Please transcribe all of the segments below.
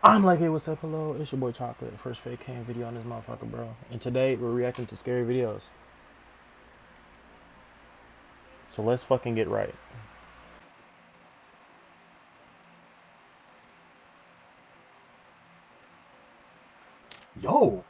I'm like, hey, what's up, hello? It's your boy Chocolate. First fake cam video on this motherfucker, bro. And today we're reacting to scary videos. So let's fucking get right. Yo!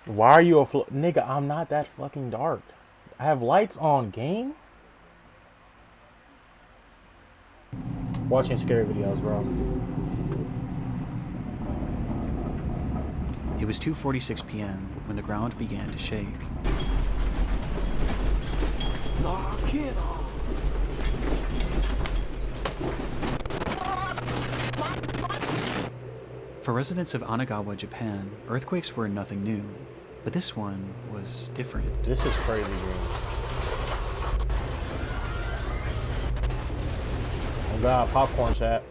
Why are you a nigga? I'm not that fucking dark. I have lights on, game. Watching scary videos, bro. It was 2:46 p.m. when the ground began to shake. For residents of Anagawa, Japan, earthquakes were nothing new, but this one was different. This is crazy, dude. Oh god, popcorn chat.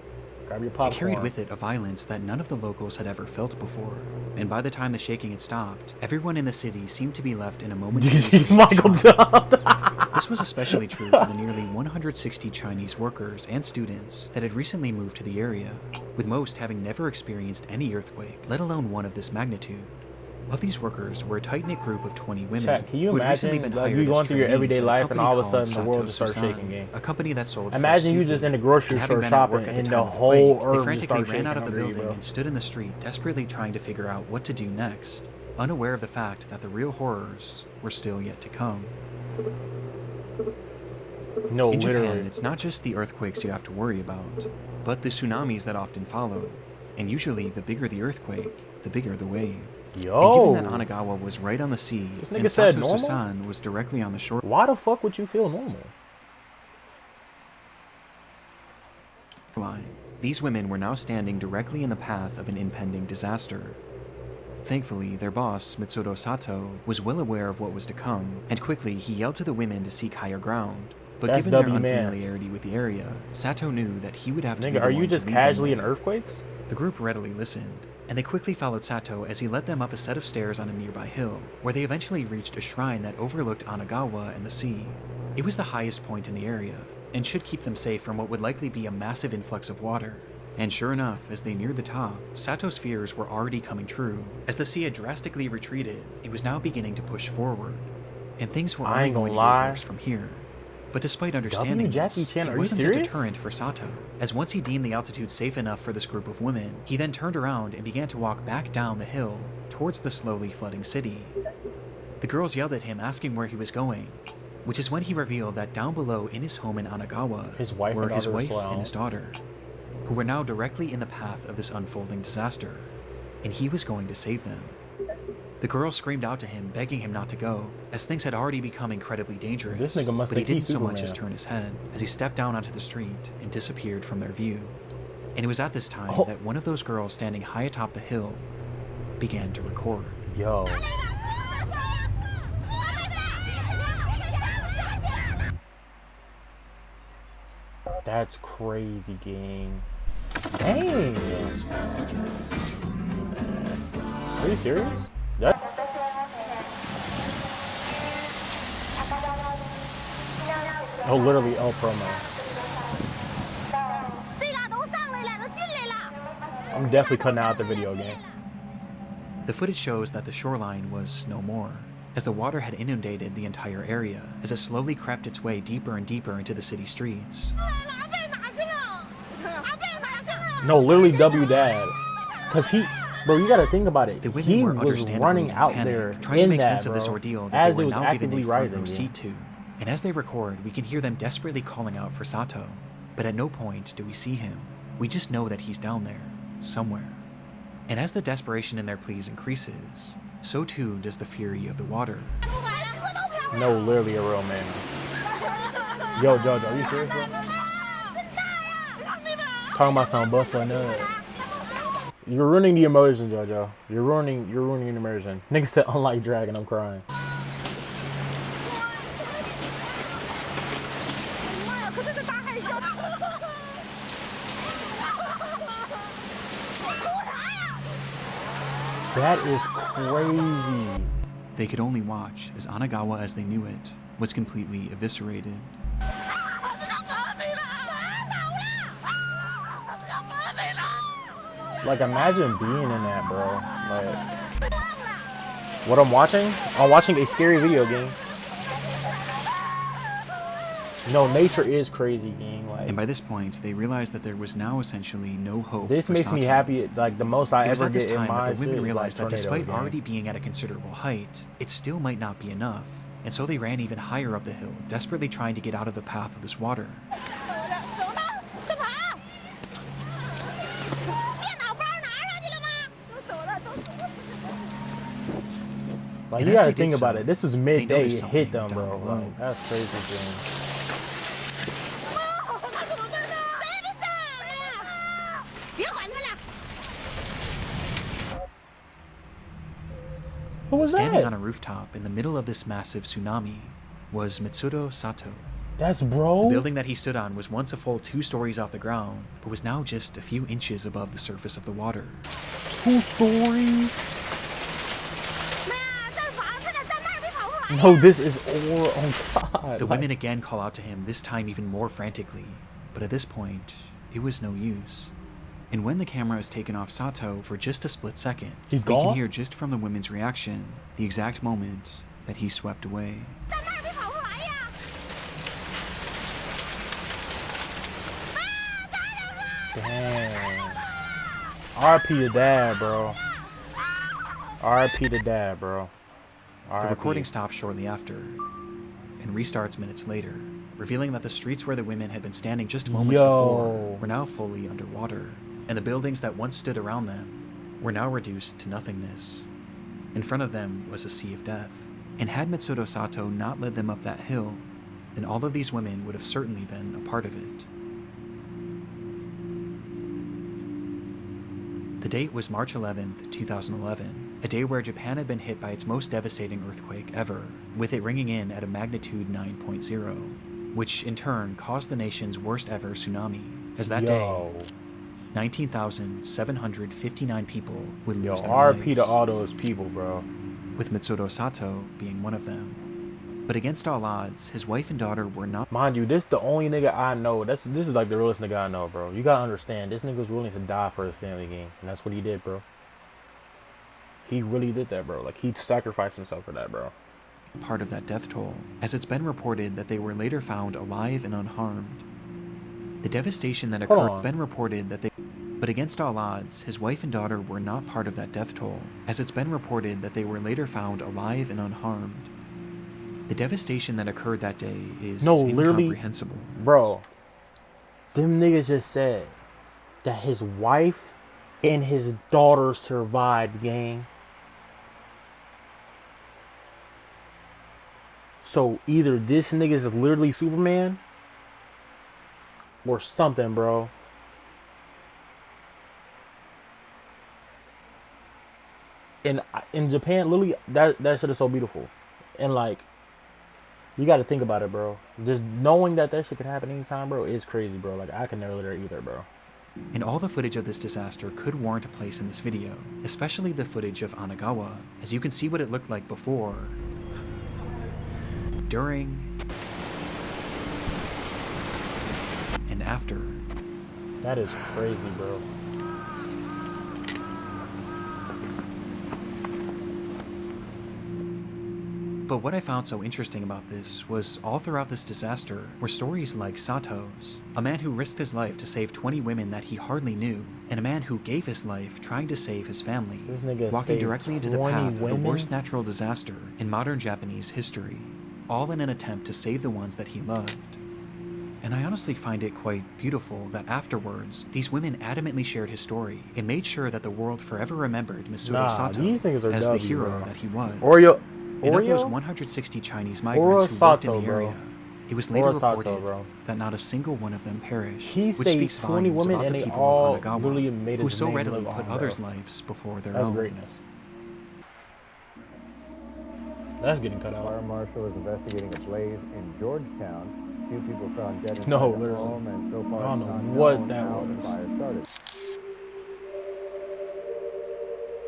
Grab your popcorn. It carried with it a violence that none of the locals had ever felt before, and by the time the shaking had stopped, everyone in the city seemed to be left in a momentary state Michael of shock. John. This was especially true for the nearly 160 Chinese workers and students that had recently moved to the area, with most having never experienced any earthquake, let alone one of this magnitude. Of these workers were a tight-knit group of 20 women. Chat, can you imagine like you going through your everyday life and all of a sudden the world just starts shaking, game? A company that sold imagine you just in the grocery store shopping and the whole earth they just frantically starts ran out of the shaking, building and stood in the street, desperately trying to figure out what to do next, unaware of the fact that the real horrors were still yet to come. No, in literally. Japan, it's not just the earthquakes you have to worry about, but the tsunamis that often follow. And usually, the bigger the earthquake, the bigger the wave. Yo. And given that Anagawa was right on the sea, and said Sato-Susan was directly on the shore why the fuck would you feel normal? line, these women were now standing directly in the path of an impending disaster. Thankfully, their boss, Mitsudo Sato, was well aware of what was to come, and quickly he yelled to the women to seek higher ground. But given their unfamiliarity with the area, Sato knew that he would have to be the one to lead them. Are you just casually in earthquakes? The group readily listened, and they quickly followed Sato as he led them up a set of stairs on a nearby hill, where they eventually reached a shrine that overlooked Anagawa and the sea. It was the highest point in the area, and should keep them safe from what would likely be a massive influx of water. And sure enough, as they neared the top, Sato's fears were already coming true. As the sea had drastically retreated, it was now beginning to push forward, and things were only going to get worse from here. But despite understanding this, it wasn't a deterrent for Sato, as once he deemed the altitude safe enough for this group of women, he then turned around and began to walk back down the hill towards the slowly flooding city. The girls yelled at him, asking where he was going, which is when he revealed that down below in his home in Anagawa were his wife and his daughter, who were now directly in the path of this unfolding disaster, and he was going to save them. The girl screamed out to him, begging him not to go, as things had already become incredibly dangerous. This nigga must but he didn't so much as turn his head as he stepped down onto the street and disappeared from their view. And it was at this time that one of those girls standing high atop the hill began to record. Yo. That's crazy, gang. Dang. Are you serious? Oh, literally, promo. I'm definitely cutting out the video game. The footage shows that the shoreline was no more, as the water had inundated the entire area as it slowly crept its way deeper and deeper into the city streets. No, literally W-Dad. Because bro, you gotta think about it. The women he were was running out there trying to make sense of this ordeal that as they it were was now actively given a rising. seat to. And as they record, we can hear them desperately calling out for Sato, but at no point do we see him. We just know that he's down there, somewhere. And as the desperation in their pleas increases, so too does the fury of the water. No, literally a real man. Yo, Jojo, are you serious, bro? Talking about some bustle nut. You're ruining the immersion, Jojo. You're ruining the immersion. Nigga said, unlike Dragon, I'm crying. That is crazy. They could only watch as Anagawa as they knew it was completely eviscerated. Like, imagine being in that, bro. Like, what I'm watching? I'm watching a scary video game. No, nature is crazy, gang. Like, And by this point, they realized that there was now essentially no hope. this for makes me Sato. happy. Like, the most I It was ever at this get in time my that the women shit is, realized like, that despite tornadoes, gang. already being at a considerable height, it still might not be enough. And so they ran even higher up the hill, desperately trying to get out of the path of this water. Like, And you as gotta they did think about so, it. This is they midday. noticed It hit something them, down bro. below. Like, that's crazy, gang. Who was Standing that? on a rooftop in the middle of this massive tsunami was Mitsuro Sato. That's The bro. building that he stood on was once a full 2 stories off the ground, but was now just a few inches above the surface of the water. 2 stories. No, this is or oh god. The Like, women again call out to him, this time even more frantically, but at this point, it was no use. And when the camera is taken off Sato for just a split second, He's we can gone? hear just from the women's reaction the exact moment that he swept away. damn. RP to dad, bro. RP to dad, bro. The RIP. recording stops shortly after and restarts minutes later, revealing that the streets where the women had been standing just moments before were now fully underwater, and the buildings that once stood around them were now reduced to nothingness. In front of them was a sea of death, and had Mitsuro Sato not led them up that hill, then all of these women would have certainly been a part of it. The date was March 11th, 2011, a day where Japan had been hit by its most devastating earthquake ever, with it ringing in at a magnitude 9.0, which in turn caused the nation's worst ever tsunami, as that day, 19,759 people would lose their RP lives, to all those people, bro. with Mitsuro Sato being one of them. But against all odds, his wife and daughter were not. Mind you, this the only nigga I know. This is like the realest nigga I know, bro. You gotta understand, this nigga was willing to die for his family, gang, and that's what he did, bro. He really did that, bro. Like, he sacrificed himself for that, bro. Part of that death toll, as it's been reported that they were later found alive and unharmed. The devastation that Hold occurred on. been reported that they. But against all odds, his wife and daughter were not part of that death toll, as it's been reported that they were later found alive and unharmed. The devastation that occurred that day is incomprehensible. Bro, them niggas just said that his wife and his daughter survived, gang. So either this nigga's literally Superman or something, bro. And in Japan, literally, that shit is so beautiful. And like, you got to think about it, bro. Just knowing that shit could happen anytime, bro, is crazy, bro. Like, I can never there either, bro. And all the footage of this disaster could warrant a place in this video, especially the footage of Anagawa, as you can see what it looked like before, during, and after. That is crazy, bro. But what I found so interesting about this was all throughout this disaster were stories like Sato's, a man who risked his life to save 20 women that he hardly knew, and a man who gave his life trying to save his family, This nigga walking saved directly into the 20 path of the women? worst natural disaster in modern Japanese history, all in an attempt to save the ones that he loved. And I honestly find it quite beautiful that afterwards, these women adamantly shared his story and made sure that the world forever remembered Mitsuro Sato these niggas are as the W, hero bro. that he was. Oreo, And of those Oreo, 160 Chinese migrants who Sato, worked in the bro. area, It was later Sato, reported bro. that not a single one of them perished, He which saved speaks 20 volumes women about and the they people all of Anagawa, literally made who his so name readily live put on, others' bro. lives before their That's own. greatness. That's getting cut out. Fire marshal is investigating a blaze in Georgetown. 2 people found dead inside No, the literally. home, and so far I don't it's know not what known that how the was. fire started.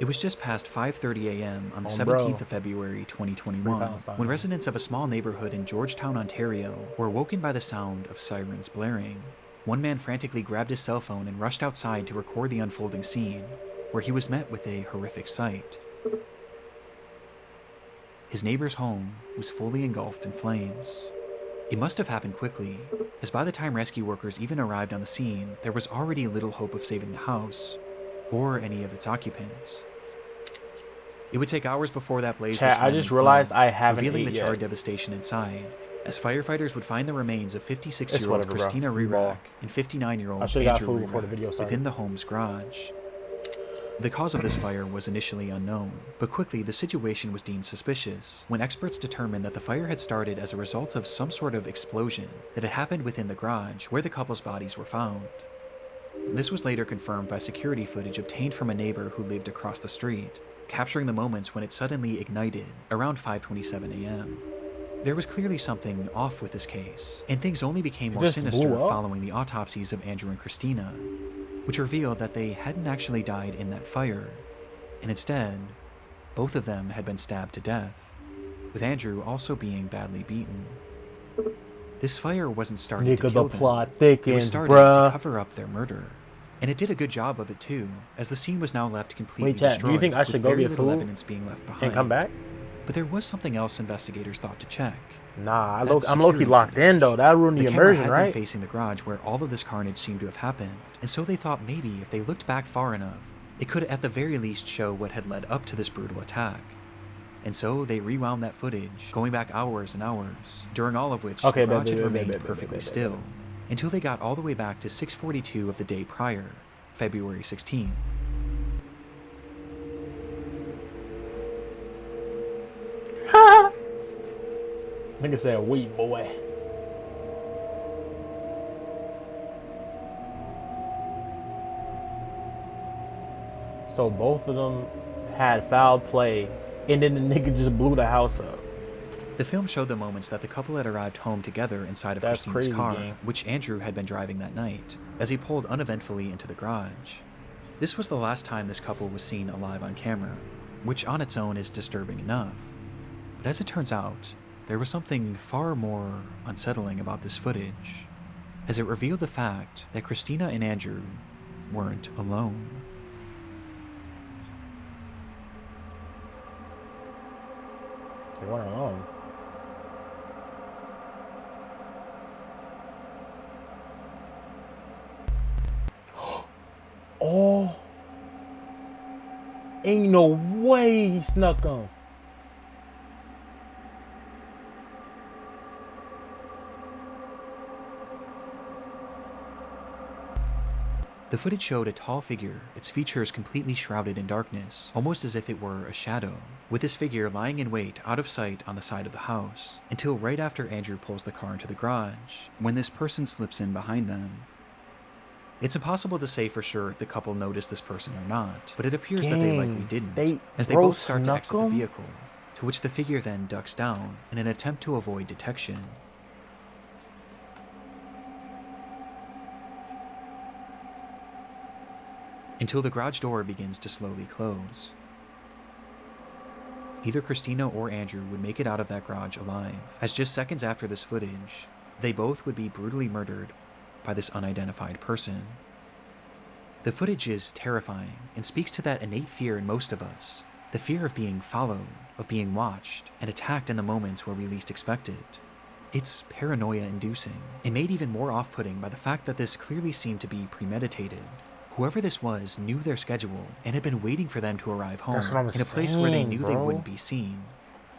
It was just past 5:30 a.m. on the 17th of February 2021 when residents of a small neighborhood in Georgetown, Ontario were woken by the sound of sirens blaring. One man frantically grabbed his cell phone and rushed outside to record the unfolding scene, where he was met with a horrific sight. His neighbor's home was fully engulfed in flames. It must have happened quickly, as by the time rescue workers even arrived on the scene, there was already little hope of saving the house, or any of its occupants. It would take hours before that blaze was I just realized I haven't revealing ate the charred yet. devastation inside, as firefighters would find the remains of 56-year-old whatever, bro. Christina You ball. Rirak and 59-year-old I should've got Andrew food before the Rirak video started. within the home's garage. The cause of this fire was initially unknown, but quickly the situation was deemed suspicious when experts determined that the fire had started as a result of some sort of explosion that had happened within the garage where the couple's bodies were found. This was later confirmed by security footage obtained from a neighbor who lived across the street, capturing the moments when it suddenly ignited around 5:27 a.m. There was clearly something off with this case, and things only became more sinister following the autopsies of Andrew and Christina, which revealed that they hadn't actually died in that fire, and instead, both of them had been stabbed to death, with Andrew also being badly beaten. This fire wasn't started to kill them, it was started to cover up their murder. And it did a good job of it too, as the scene was now left completely destroyed. Do you think I should go get food evidence being left behind and come back? But there was something else investigators thought to check. Nah, I'm low-key locked in though. That ruined the immersion, camera had right? been facing the garage where all of this carnage seemed to have happened, and so they thought maybe if they looked back far enough, it could at the very least show what had led up to this brutal attack. And so they rewound that footage, going back hours and hours, during all of which the garage had remained perfectly still, until they got all the way back to 6:42 of the day prior, February 16th. Nigga said, "Wait, boy." So both of them had foul play, and then the nigga just blew the house up. The film showed the moments that the couple had arrived home together inside of Christina's car, which Andrew had been driving that night, as he pulled uneventfully into the garage. This was the last time this couple was seen alive on camera, which on its own is disturbing enough. But as it turns out, there was something far more unsettling about this footage, as it revealed the fact that Christina and Andrew weren't alone. They weren't alone. Oh, ain't no way he snuck on. The footage showed a tall figure, its features completely shrouded in darkness, almost as if it were a shadow, with this figure lying in wait out of sight on the side of the house, until right after Andrew pulls the car into the garage, when this person slips in behind them. It's impossible to say for sure if the couple noticed this person or not, but it appears that they likely didn't, as they both start to exit the vehicle, to which the figure then ducks down in an attempt to avoid detection. Until the garage door begins to slowly close. Either Christina or Andrew would make it out of that garage alive, as just seconds after this footage, they both would be brutally murdered by this unidentified person. The footage is terrifying and speaks to that innate fear in most of us, the fear of being followed, of being watched, and attacked in the moments where we least expect it. It's paranoia-inducing, and made even more off-putting by the fact that this clearly seemed to be premeditated. Whoever this was knew their schedule and had been waiting for them to arrive home in a place where they knew they wouldn't be seen.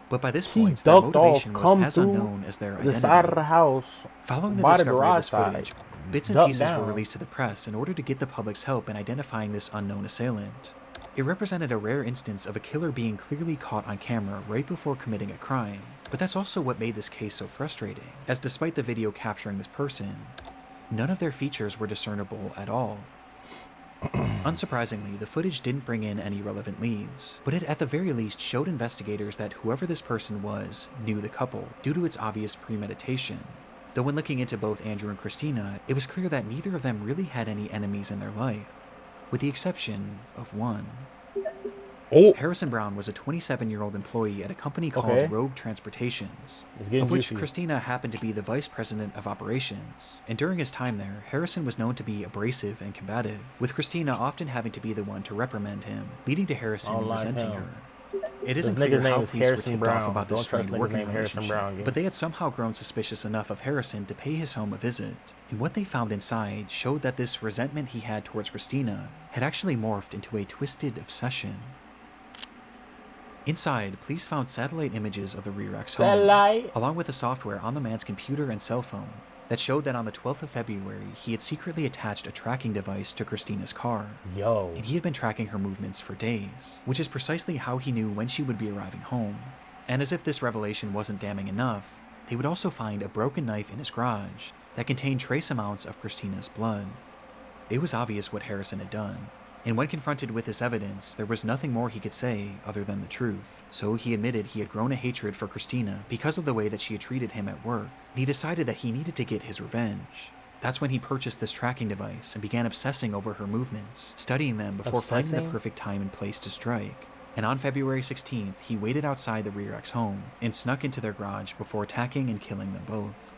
But by this point, their motivation was as unknown as their identity. The side of the house, following the discovery of this footage, bits and pieces were released to the press in order to get the public's help in identifying this unknown assailant. It represented a rare instance of a killer being clearly caught on camera right before committing a crime, But that's also what made this case so frustrating, as despite the video capturing this person, none of their features were discernible at all. Unsurprisingly, the footage didn't bring in any relevant leads, but it at the very least showed investigators that whoever this person was knew the couple, due to its obvious premeditation. Though when looking into both Andrew and Christina, it was clear that neither of them really had any enemies in their life, with the exception of one. Oh, Harrison Brown was a 27-year-old employee at a company called Okay. Rogue Transportations, it's getting of which juicy. Christina happened to be the vice president of operations, and during his time there, Harrison was known to be abrasive and combative, with Christina often having to be the one to reprimand him, leading to Harrison Don't like resenting him. her. It isn't This clear nigga's name how is police were Harrison tipped off Brown. about this Don't trust strained niggas working named Harrison relationship, Brown, gang. but they had somehow grown suspicious enough of Harrison to pay his home a visit, and what they found inside showed that this resentment he had towards Christina had actually morphed into a twisted obsession. Inside, police found satellite images of the Rearac's home, Satellite. along with the software on the man's computer and cell phone that showed that on the 12th of February, he had secretly attached a tracking device to Christina's car, Yo. and he had been tracking her movements for days, which is precisely how he knew when she would be arriving home. And as if this revelation wasn't damning enough, they would also find a broken knife in his garage that contained trace amounts of Christina's blood. It was obvious what Harrison had done, and when confronted with this evidence, there was nothing more he could say other than the truth. So he admitted he had grown a hatred for Christina because of the way that she had treated him at work, and he decided that he needed to get his revenge. That's when he purchased this tracking device and began obsessing over her movements, studying them before finding Obsessing? the perfect time and place to strike. And on February 16th, he waited outside the Rearac's home and snuck into their garage before attacking and killing them both.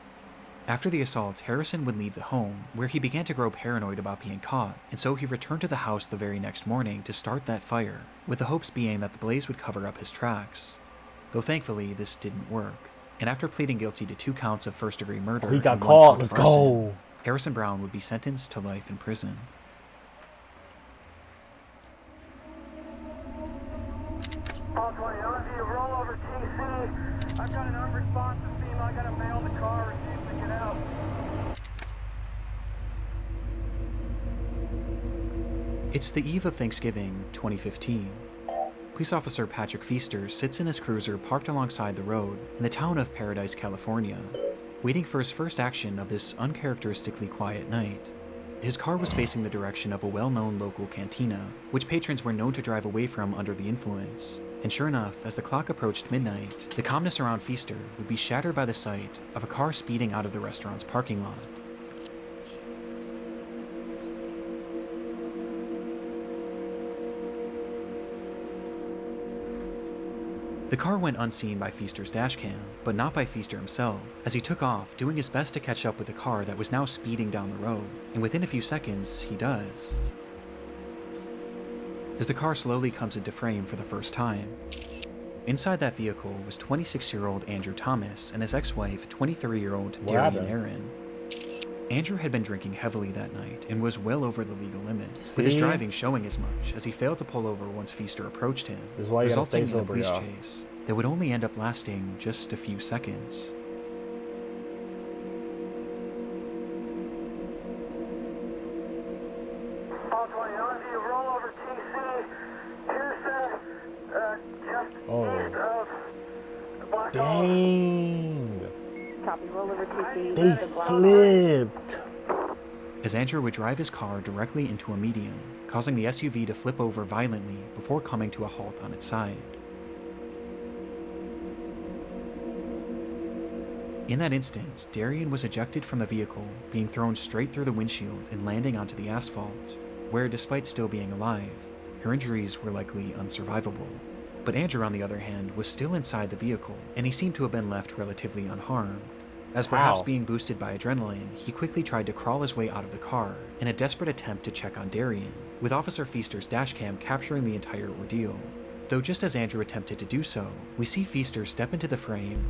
After the assault, Harrison would leave the home, where he began to grow paranoid about being caught, and so he returned to the house the very next morning to start that fire, with the hopes being that the blaze would cover up his tracks. Though thankfully, this didn't work, and after pleading guilty to 2 counts of first-degree murder He got and 1 caught. count of Let's arson, go. Harrison Brown would be sentenced to life in prison. All 20, OZ, roll over TC. I've got an unresponsive female. I gotta mail the car, refuse to get out. It's the eve of Thanksgiving, 2015. Police officer Patrick Feaster sits in his cruiser parked alongside the road in the town of Paradise, California, waiting for his first action of this uncharacteristically quiet night. His car was facing the direction of a well-known local cantina, which patrons were known to drive away from under the influence. And sure enough, as the clock approached midnight, the calmness around Feaster would be shattered by the sight of a car speeding out of the restaurant's parking lot. The car went unseen by Feaster's dashcam, but not by Feaster himself, as he took off, doing his best to catch up with the car that was now speeding down the road, and within a few seconds, he does. As the car slowly comes into frame for the first time, inside that vehicle was 26-year-old Andrew Thomas and his ex-wife, 23-year-old Darian happened? Aaron. Andrew had been drinking heavily that night and was well over the legal limit, with his See? driving showing as much as he failed to pull over once Feaster approached him, This is why you gotta resulting stay in a sober, police y'all. chase that would only end up lasting just a few seconds. All 20, OZ, roll over TC. Pearson, just Oh. east of the Black Hole. Dang. Copy, roll over TC. They The block. flipped. As Andrew would drive his car directly into a median, causing the SUV to flip over violently before coming to a halt on its side. In that instant, Darian was ejected from the vehicle, being thrown straight through the windshield and landing onto the asphalt, where, despite still being alive, her injuries were likely unsurvivable. But Andrew, on the other hand, was still inside the vehicle, and he seemed to have been left relatively unharmed. As perhaps How? being boosted by adrenaline, he quickly tried to crawl his way out of the car in a desperate attempt to check on Darian, with Officer Feaster's dashcam capturing the entire ordeal. Though just as Andrew attempted to do so, we see Feaster step into the frame,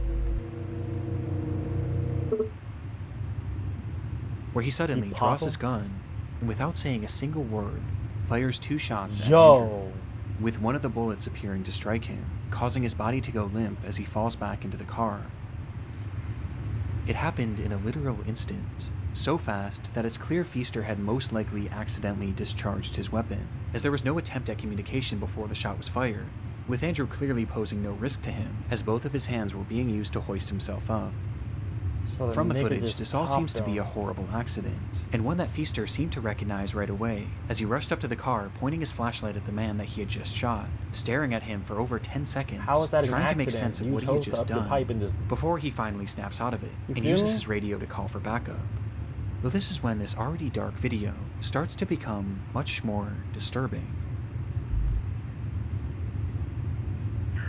where he suddenly pop draws him? his gun and, without saying a single word, fires 2 shots at Andrew, Yo. with one of the bullets appearing to strike him, causing his body to go limp as he falls back into the car. It happened in a literal instant, so fast that it's clear Feaster had most likely accidentally discharged his weapon, as there was no attempt at communication before the shot was fired, with Andrew clearly posing no risk to him, as both of his hands were being used to hoist himself up. So From the nigga footage, just this all popped seems to be a him. horrible accident, and one that Feaster seemed to recognize right away, as he rushed up to the car, pointing his flashlight at the man that he had just shot, staring at him for over 10 seconds, How is that an trying to make accident? sense of You what he had chose to just up your done, pipe and just... before he finally snaps out of it, You and feel uses me? his radio to call for backup. Though this is when this already dark video starts to become much more disturbing.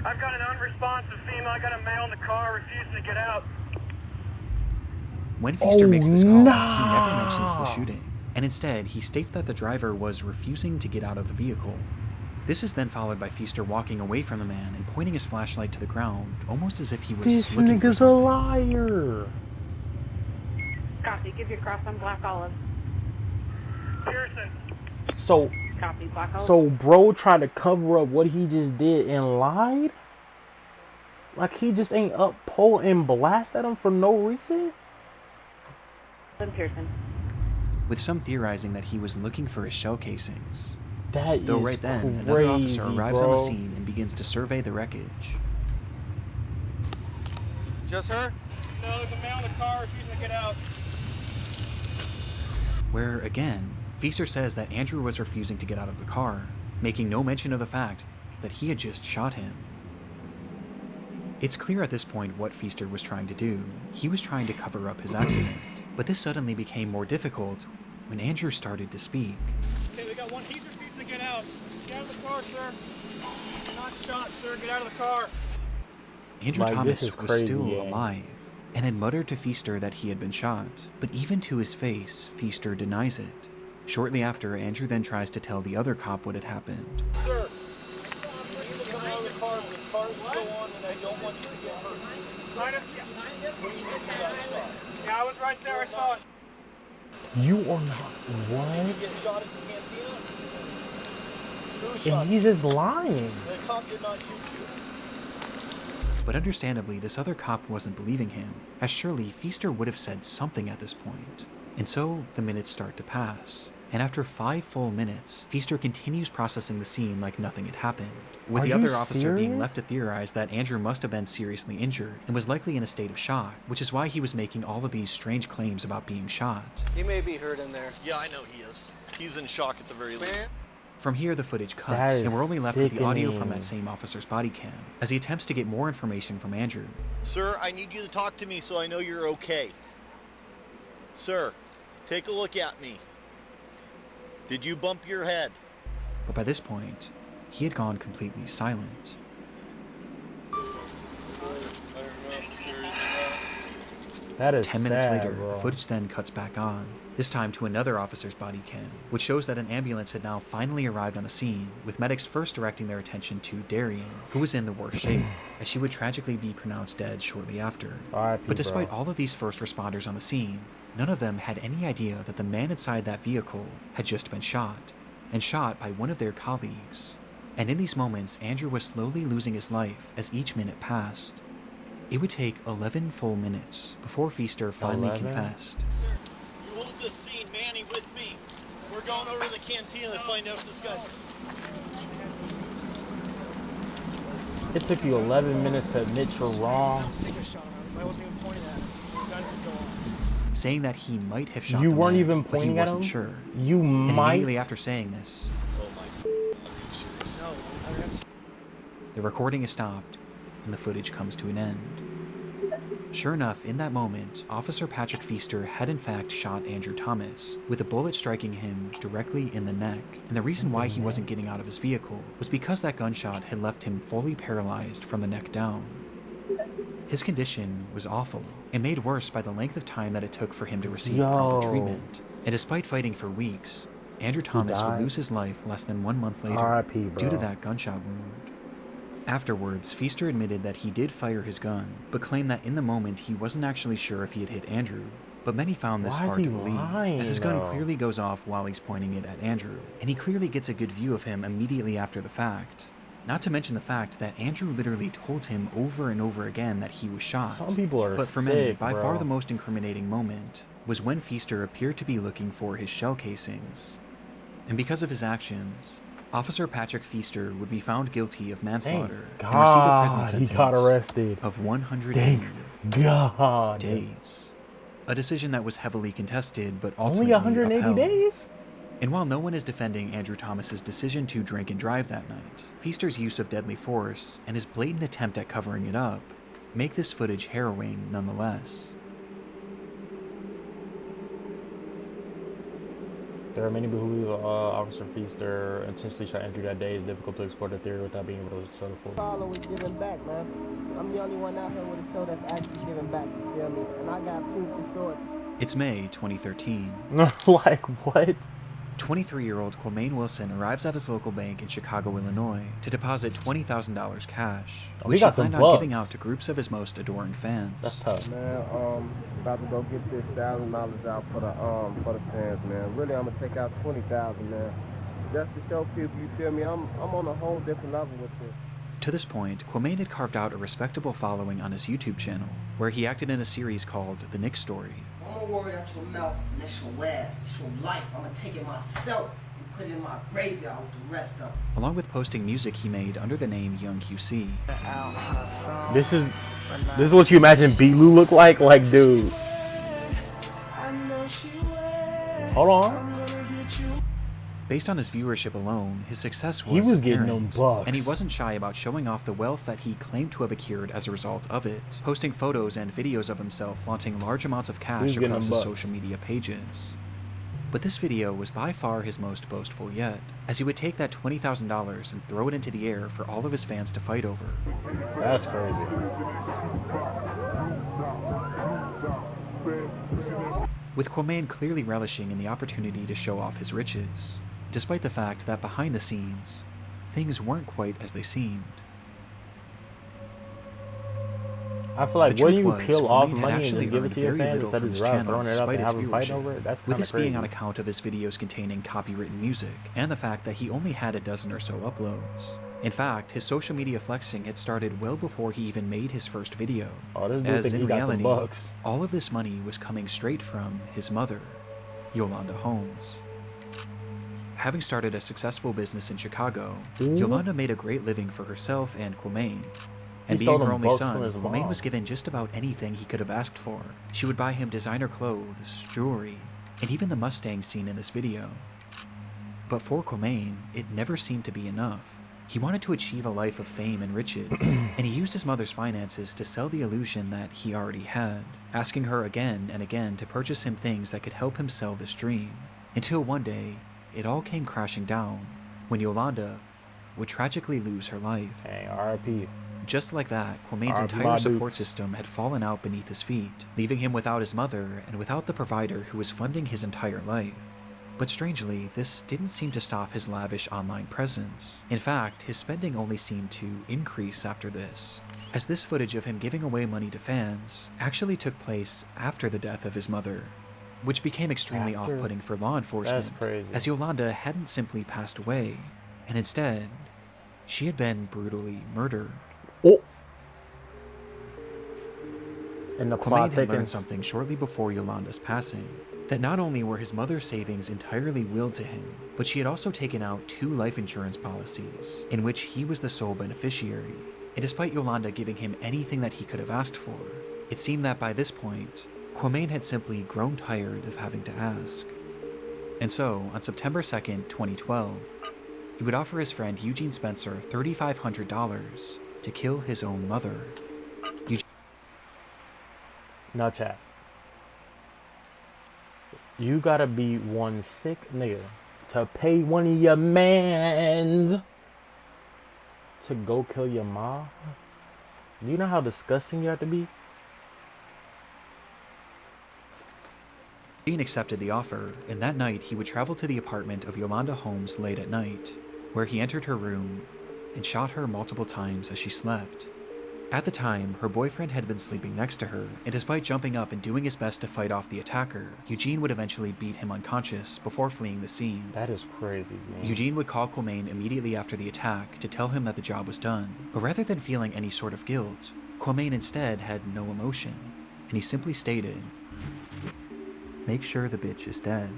I've got an unresponsive female. I got a male in the car refusing to get out. When Feaster Oh, makes this call, he nah. never mentions the shooting, and instead he states that the driver was refusing to get out of the vehicle. This is then followed by Feaster walking away from the man and pointing his flashlight to the ground, almost as if he was This looking for nigga's a something. liar. Copy. Give your cross on Black Olive. Pearson. So, Copy. Black Olive. so bro tried to cover up what he just did and lied? Like he just ain't up, pull and blast at him for no reason? Pearson. With some theorizing that he was looking for his shell casings. That Though is right then, crazy, another officer arrives on the bro. scene and begins to survey the wreckage. Just her? No, there's a male in the car refusing to get out. Where, again, Feaster says that Andrew was refusing to get out of the car, making no mention of the fact that he had just shot him. It's clear at this point what Feaster was trying to do. He was trying to cover up his accident, but this suddenly became more difficult when Andrew started to speak. Okay, we got one. He's refusing to get out. Get out of the car, sir. You're not shot, sir. Get out of the car. Andrew Like, Thomas this is was crazy, still gang. alive and had muttered to Feaster that he had been shot, but even to his face, Feaster denies it. Shortly after, Andrew then tries to tell the other cop what had happened. Sir, you need to come out of the car. The car is still on, and I don't want you to get hurt. Yeah, I was right there. I saw it. You are not You what? get shot at the cantina? Who And shot you? he's just lying. The cop did not shoot you. But understandably, this other cop wasn't believing him, as surely Feaster would have said something at this point. And so, the minutes start to pass. And after 5 full minutes, Feaster continues processing the scene like nothing had happened, with Are the you other officer being serious? left to theorize that Andrew must have been seriously injured and was likely in a state of shock, which is why he was making all of these strange claims about being shot. He may be hurt in there. Yeah, I know he is. He's in shock at the very least. From here, the footage That cuts, is and we're only left with the audio from sickening. that same officer's body cam, as he attempts to get more information from Andrew. Sir, I need you to talk to me so I know you're okay. Sir, take a look at me. Did you bump your head? But by this point, he had gone completely silent. That is 10 minutes sad, later, bro. the footage then cuts back on, this time to another officer's body cam, which shows that an ambulance had now finally arrived on the scene, with medics first directing their attention to Darian, who was in the worst shape, as she would tragically be pronounced dead shortly after. R.I.P., But despite bro. all of these first responders on the scene, none of them had any idea that the man inside that vehicle had just been shot, and shot by one of their colleagues. And in these moments, Andrew was slowly losing his life as each minute passed. It would take 11 full minutes before Feaster finally 11? confessed. Sir, you hold this scene. Manny with me. We're going over to the cantina to find out if this guy... It took you 11 minutes to admit you're wrong. I wasn't even pointing at him. The gun could go off. Saying that he might have shot You the weren't man, even but he pointing at wasn't him? sure. You And might. immediately after saying this, Oh my... Are you serious? the recording is stopped, and the footage comes to an end. Sure enough, in that moment, Officer Patrick Feaster had in fact shot Andrew Thomas, with a bullet striking him directly in the neck. And the reason why he wasn't getting out of his vehicle was because that gunshot had left him fully paralyzed from the neck down. His condition was awful, and made worse by the length of time that it took for him to receive proper Yo. treatment. And despite fighting for weeks, Andrew Thomas would died? lose his life less than 1 month later R.I.P., due to bro. that gunshot wound. Afterwards, Feaster admitted that he did fire his gun, but claimed that in the moment he wasn't actually sure if he had hit Andrew. But many found this Why is hard he to believe, lying, as his gun though? clearly goes off while he's pointing it at Andrew, and he clearly gets a good view of him immediately after the fact. Not to mention the fact that Andrew literally told him over and over again that he was shot. Some people are But for many, sick, by bro. far the most incriminating moment was when Feaster appeared to be looking for his shell casings. And because of his actions, Officer Patrick Feaster would be found guilty of Thank manslaughter and receive a prison God sentence he got arrested. of 180 Thank God. days. A decision that was heavily contested, but Only ultimately 180 upheld. days? And while no one is defending Andrew Thomas's decision to drink and drive that night, Feaster's use of deadly force and his blatant attempt at covering it up make this footage harrowing nonetheless. There are many people who believe Officer Feaster intentionally shot Andrew that day. It's difficult to explore the theory without being able to show the full. Follow is giving back, man. I'm the only one out here with a show that's actually giving back, you feel me? And I got proof to show it. It's May 2013. Like, what? 23-year-old Quamaine Wilson arrives at his local bank in Chicago, Illinois, to deposit $20,000 cash, Oh, which he he got them planned on giving bucks. out to groups of his most adoring fans. That's tough. Man, about to go get this $1,000 out for the fans, man. Really, I'm gonna take out 20,000, man. Just to show people, you feel me? I'm on a whole different level with this. To this point, Quamaine had carved out a respectable following on his YouTube channel, where he acted in a series called The Nick Story. I'm gonna word out your mouth, and that's your last, it's your life. I'm gonna take it myself and put it in my graveyard with the rest of them. Along with posting music he made under the name Young QC. This is what you imagine B-Lou look like? Like, dude. Hold on. Based on his viewership alone, his success was He was getting apparent, them bucks. and he wasn't shy about showing off the wealth that he claimed to have accrued as a result of it, posting photos and videos of himself flaunting large amounts of He cash was getting across them his bucks. social media pages. But this video was by far his most boastful yet, as he would take that $20,000 and throw it into the air for all of his fans to fight over. That's crazy. With Quamaine clearly relishing in the opportunity to show off his riches, despite the fact that behind the scenes, things weren't quite as they seemed. I feel like The when truth you was, peel off Quamaine had money and actually just give it earned to your very fans little instead from of his just channel, throwing it up despite and its having them fight viewership. over it, that's With kind of this being crazy. on account of his videos containing copywritten music, and the fact that he only had a dozen or so uploads. In fact, his social media flexing had started well before he even made his first video, Oh, this dude as think he in got them reality, bucks. all of this money was coming straight from his mother, Yolanda Holmes. Having started a successful business in Chicago, Ooh. Yolanda made a great living for herself and Quamaine. And stole being her them only bucks son, from his Quamaine mom. was given just about anything he could have asked for. She would buy him designer clothes, jewelry, and even the Mustang seen in this video. But for Quamaine, it never seemed to be enough. He wanted to achieve a life of fame and riches, and he used his mother's finances to sell the illusion that he already had, asking her again and again to purchase him things that could help him sell this dream. Until one day, it all came crashing down, when Yolanda would tragically lose her life. Dang, R.I.P. Just like that, Quamaine's R.I.P. entire my support dude. system had fallen out beneath his feet, leaving him without his mother and without the provider who was funding his entire life. But strangely, this didn't seem to stop his lavish online presence. In fact, his spending only seemed to increase after this, as this footage of him giving away money to fans actually took place after the death of his mother, which became extremely After? off-putting for law enforcement, That's crazy. as Yolanda hadn't simply passed away, and instead, she had been brutally murdered. Oh. And the Quamaine plot had learned thickens. something shortly before Yolanda's passing, that not only were his mother's savings entirely willed to him, but she had also taken out 2 life insurance policies, in which he was the sole beneficiary. And despite Yolanda giving him anything that he could have asked for, it seemed that by this point, Quamaine had simply grown tired of having to ask. And so, on September 2nd, 2012, he would offer his friend Eugene Spencer $3,500 to kill his own mother. Now, chat. You gotta be one sick nigga to pay one of your mans to go kill your mom. Do you know how disgusting you have to be? Eugene accepted the offer, and that night he would travel to the apartment of Yolanda Holmes late at night, where he entered her room and shot her multiple times as she slept. At the time, her boyfriend had been sleeping next to her, and despite jumping up and doing his best to fight off the attacker, Eugene would eventually beat him unconscious before fleeing the scene. That is crazy, man. Eugene would call Quamaine immediately after the attack to tell him that the job was done, but rather than feeling any sort of guilt, Quamaine instead had no emotion, and he simply stated, "Make sure the bitch is dead."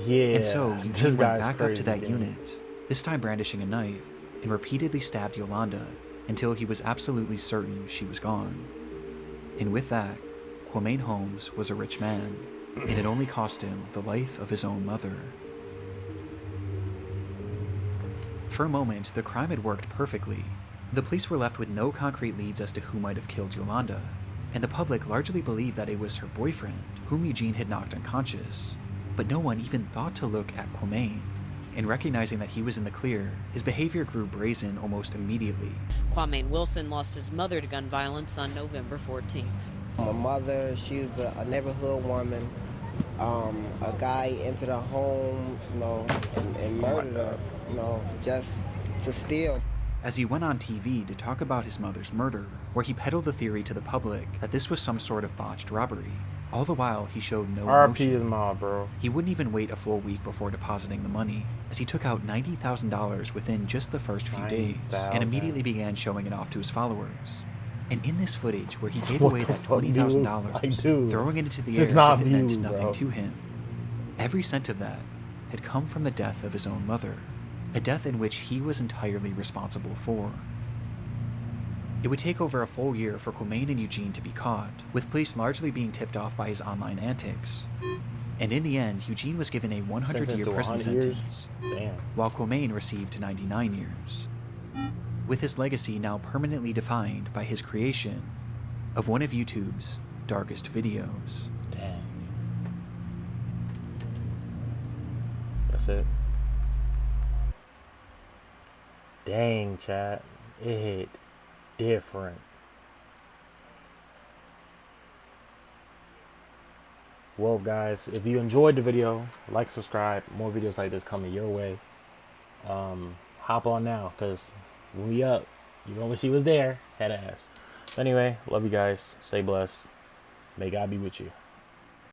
Yeah. And so this Eugene went guy's back up crazy, to that dude. unit, this time brandishing a knife, and repeatedly stabbed Yolanda until he was absolutely certain she was gone. And with that, Kwame Holmes was a rich man, and it only cost him the life of his own mother. For a moment, the crime had worked perfectly. The police were left with no concrete leads as to who might have killed Yolanda, and the public largely believed that it was her boyfriend, whom Eugene had knocked unconscious. But no one even thought to look at Kwame. And recognizing that he was in the clear, his behavior grew brazen almost immediately. Kwame Wilson lost his mother to gun violence on November 14th. My mother, she was a neighborhood woman. A guy entered her home, and murdered her, just to steal. As he went on TV to talk about his mother's murder, where he peddled the theory to the public that this was some sort of botched robbery. All the while, he showed no RP emotion. his mom, bro. He wouldn't even wait a full week before depositing the money, as he took out $90,000 within just the first few days, and immediately began showing it off to his followers. And in this footage, where he gave What away the that fuck, dude? $20,000, Like, dude, throwing it into the air just as not if it meant views, nothing bro. to him, every cent of that had come from the death of his own mother, a death in which he was entirely responsible for. It would take over a full year for Kwame and Eugene to be caught, with police largely being tipped off by his online antics. And in the end, Eugene was given a 100-year prison 100 years? sentence, Damn. while Kwame received 99 years, with his legacy now permanently defined by his creation of one of YouTube's darkest videos. Damn. That's it. Dang, chat. It hit different. Well, guys, if you enjoyed the video, like, subscribe. More videos like this coming your way. Hop on now, because when we up, you only see what's there. Head ass. Anyway, love you guys. Stay blessed. May God be with you.